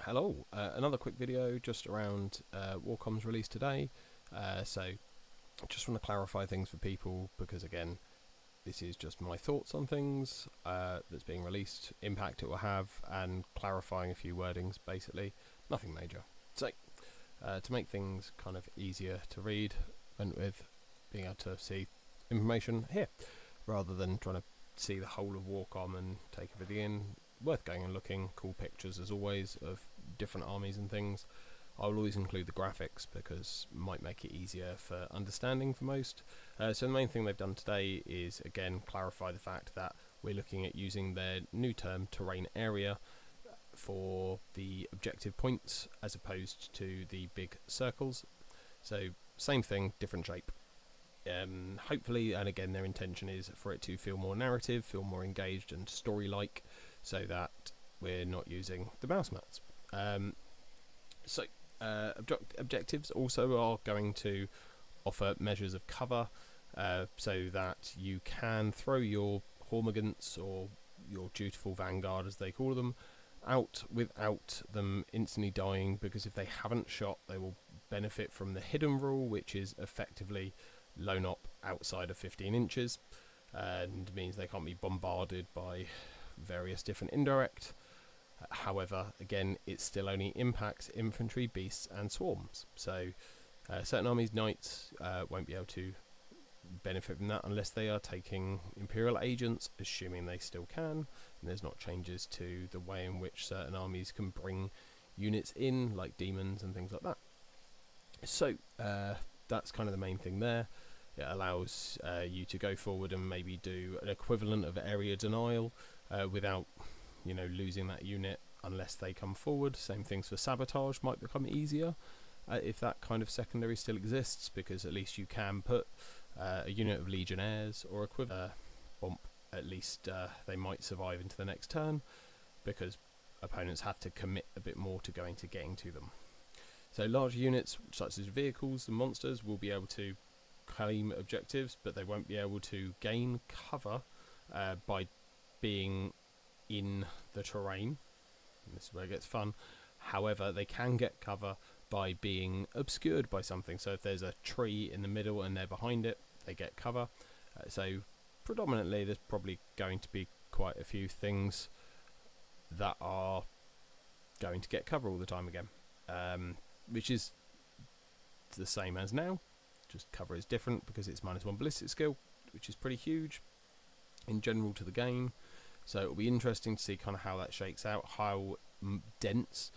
Hello, another quick video just around Warcom's release today. So just want to clarify things for people because again, this is just my thoughts on things that's being released, impact it will have, and clarifying a few wordings basically, nothing major. So to make things kind of easier to read, went with being able to see information here rather than trying to see the whole of Warcom and take everything in. Worth going and looking, cool pictures as always of different armies and things. I'll always include the graphics because it might make it easier for understanding for most. So the main thing they've done today is again clarify the fact that we're looking at using their new term terrain area for the objective points as opposed to the big circles. So same thing, different shape. Hopefully, and again their intention is for it to feel more narrative, feel more engaged and story-like, so that we're not using the mouse mats. Objectives also are going to offer measures of cover so that you can throw your Hormigants or your dutiful vanguard as they call them out without them instantly dying, because if they haven't shot they will benefit from the hidden rule, which is effectively lone op outside of 15 inches and means they can't be bombarded by various different indirect. However, again, it still only impacts infantry, beasts and swarms, so certain armies, knights, won't be able to benefit from that unless they are taking Imperial agents, assuming they still can, and there's not changes to the way in which certain armies can bring units in, like demons and things like that. So that's kind of the main thing there. It allows you to go forward and maybe do an equivalent of area denial without, losing that unit unless they come forward. Same things for sabotage might become easier if that kind of secondary still exists, because at least you can put a unit of legionnaires or equivalent bump. At least they might survive into the next turn, because opponents have to commit a bit more to getting to them. So larger units such as vehicles and monsters will be able to claim objectives, but they won't be able to gain cover by being in the terrain. And this is where it gets fun. However, they can get cover by being obscured by something. So if there's a tree in the middle and they're behind it, they get cover. So predominantly there's probably going to be quite a few things that are going to get cover all the time again, which is the same as now, just cover is different because it's -1 ballistic skill, which is pretty huge in general to the game. So it'll be interesting to see kind of how that shakes out, how dense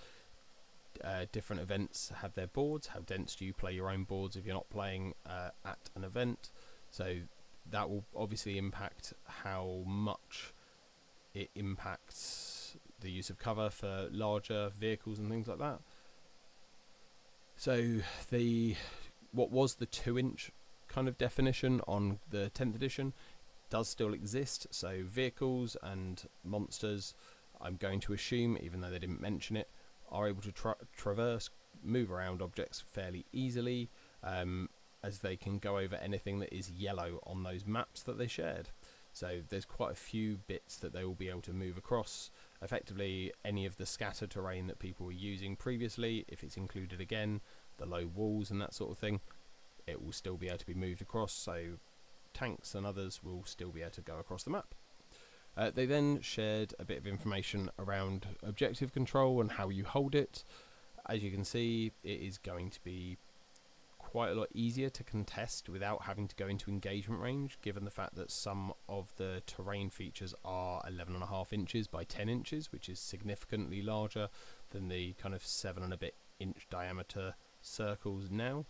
different events have their boards, how dense do you play your own boards if you're not playing at an event. So that will obviously impact how much it impacts the use of cover for larger vehicles and things like that. So what was the 2-inch kind of definition on the 10th edition does still exist. So vehicles and monsters, I'm going to assume, even though they didn't mention it, are able to traverse, move around objects fairly easily, as they can go over anything that is yellow on those maps that they shared. So there's quite a few bits that they will be able to move across. Effectively any of the scatter terrain that people were using previously, if it's included again, the low walls and that sort of thing, it will still be able to be moved across, so tanks and others will still be able to go across the map. They then shared a bit of information around objective control and how you hold it. As you can see, it is going to be quite a lot easier to contest without having to go into engagement range, given the fact that some of the terrain features are 11.5 inches by 10 inches, which is significantly larger than the kind of 7 and a bit inch diameter circles now.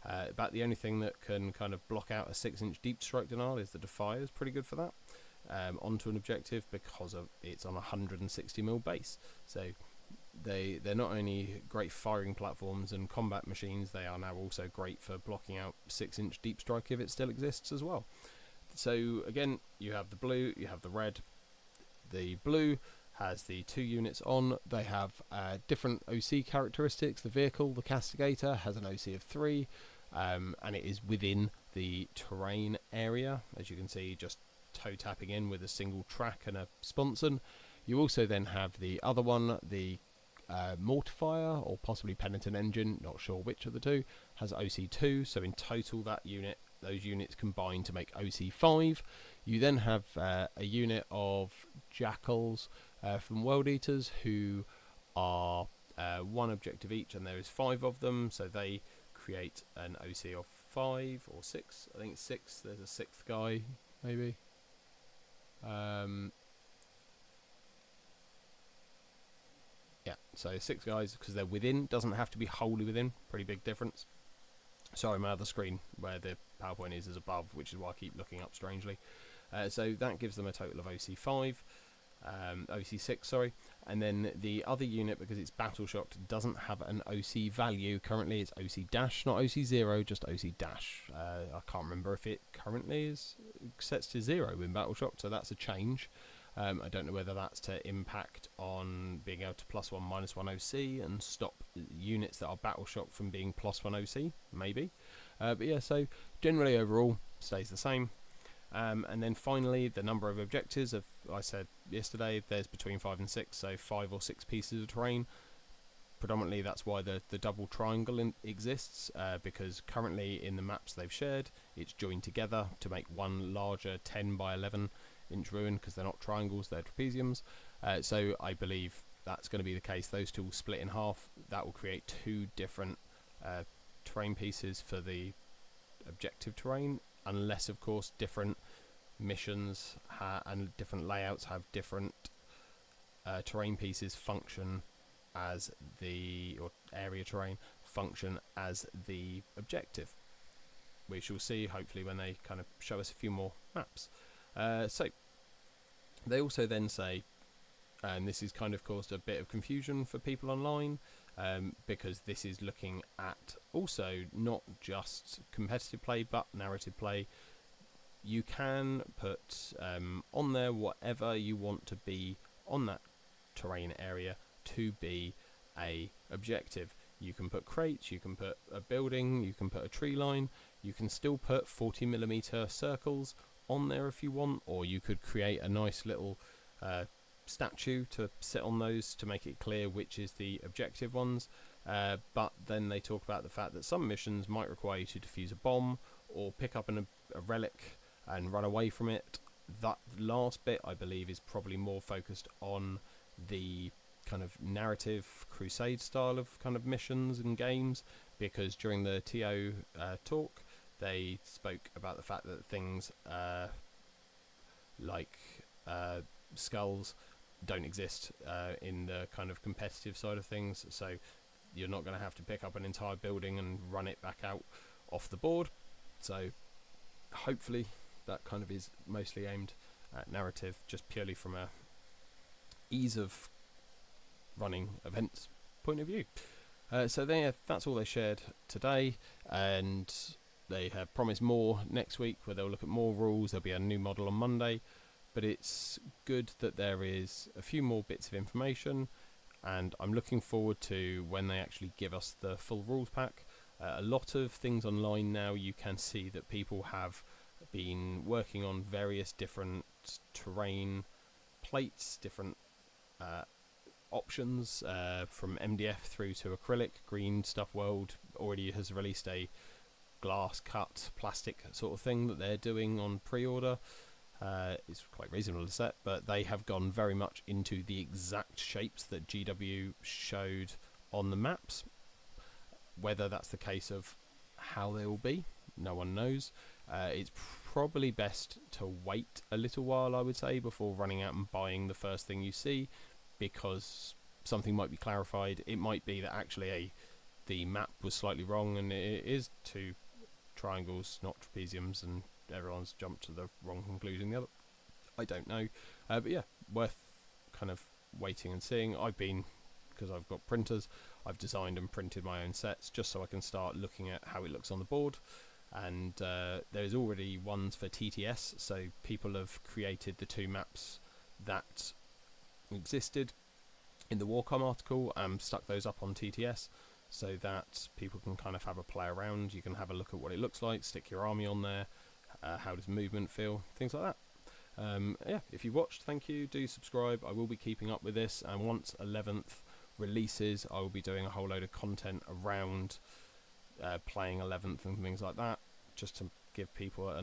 About the only thing that can kind of block out a 6-inch deep strike denial is the Defier is pretty good for that, onto an objective, because of it's on a 160mm base. So they're not only great firing platforms and combat machines, they are now also great for blocking out 6-inch deep strike if it still exists as well. So again, you have the blue, you have the red. The blue has the 2 units on. They have different OC characteristics. The vehicle, the Castigator, has an OC of 3, and it is within the terrain area, as you can see, just toe tapping in with a single track and a sponson. You also then have the other one, the Mortifier or possibly Penitent Engine, not sure which of the two, has OC2, so in total those units combine to make OC5. You then have a unit of Jackals from World Eaters who are one objective each, and there is 5 of them, so they create an OC of 5 or 6. I think it's 6. There's a 6th guy, maybe. Yeah, so 6 guys because they're within. Doesn't have to be wholly within. Pretty big difference. Sorry, my other screen where the PowerPoint is above, which is why I keep looking up strangely. So that gives them a total of OC5. OC6, sorry, and then the other unit, because it's battle shocked, doesn't have an OC value. Currently it's OC dash, not OC 0, just OC dash. I can't remember if it currently is sets to 0 in battle shocked, so that's a change. I don't know whether that's to impact on being able to +1 -1 OC and stop units that are battle shocked from being +1 OC, maybe. But yeah, so generally overall stays the same. And then finally, the number of objectives, I said yesterday, there's between 5 and 6, so 5 or 6 pieces of terrain. Predominantly that's why the double triangle exists, because currently in the maps they've shared, it's joined together to make one larger 10 by 11 inch ruin, because they're not triangles, they're trapeziums. So I believe that's going to be the case. Those two will split in half. That will create 2 different terrain pieces for the objective terrain, unless of course different missions and different layouts have different terrain pieces function as or area terrain function as the objective. We shall see hopefully when they kind of show us a few more maps. So they also then say, and this has kind of caused a bit of confusion for people online, because this is looking at also not just competitive play but narrative play. You can put on there whatever you want to be on that terrain area to be a objective. You can put crates, you can put a building, you can put a tree line, you can still put 40mm circles on there if you want, or you could create a nice little statue to sit on those to make it clear which is the objective ones. But then they talk about the fact that some missions might require you to defuse a bomb or pick up a relic and run away from it. That last bit I believe is probably more focused on the kind of narrative crusade style of kind of missions and games, because during the TO talk they spoke about the fact that things like skulls don't exist in the kind of competitive side of things, so you're not going to have to pick up an entire building and run it back out off the board. So hopefully that kind of is mostly aimed at narrative, just purely from a ease of running events point of view. So that's all they shared today, and they have promised more next week where they'll look at more rules. There'll be a new model on Monday, but it's good that there is a few more bits of information, and I'm looking forward to when they actually give us the full rules pack. A lot of things online now, you can see that people have been working on various different terrain plates, different options, from MDF through to acrylic. Green Stuff World already has released a glass cut plastic sort of thing that they're doing on pre-order. It's quite reasonable to set, but they have gone very much into the exact shapes that GW showed on the maps. Whether that's the case of how they will be, no one knows. It's probably best to wait a little while, I would say, before running out and buying the first thing you see, because something might be clarified. It might be that actually the map was slightly wrong and it is 2 triangles, not trapeziums, and everyone's jumped to the wrong conclusion. The other, I don't know, but yeah, worth kind of waiting and seeing. Because I've got printers, I've designed and printed my own sets just so I can start looking at how it looks on the board. And there's already ones for TTS, so people have created the 2 maps that existed in the Warcom article and stuck those up on TTS so that people can kind of have a play around. You can have a look at what it looks like, stick your army on there, how does movement feel, things like that. Yeah, if you watched, thank you. Do subscribe. I will be keeping up with this, and once 11th releases, I will be doing a whole load of content around playing 11th and things like that, just to give people an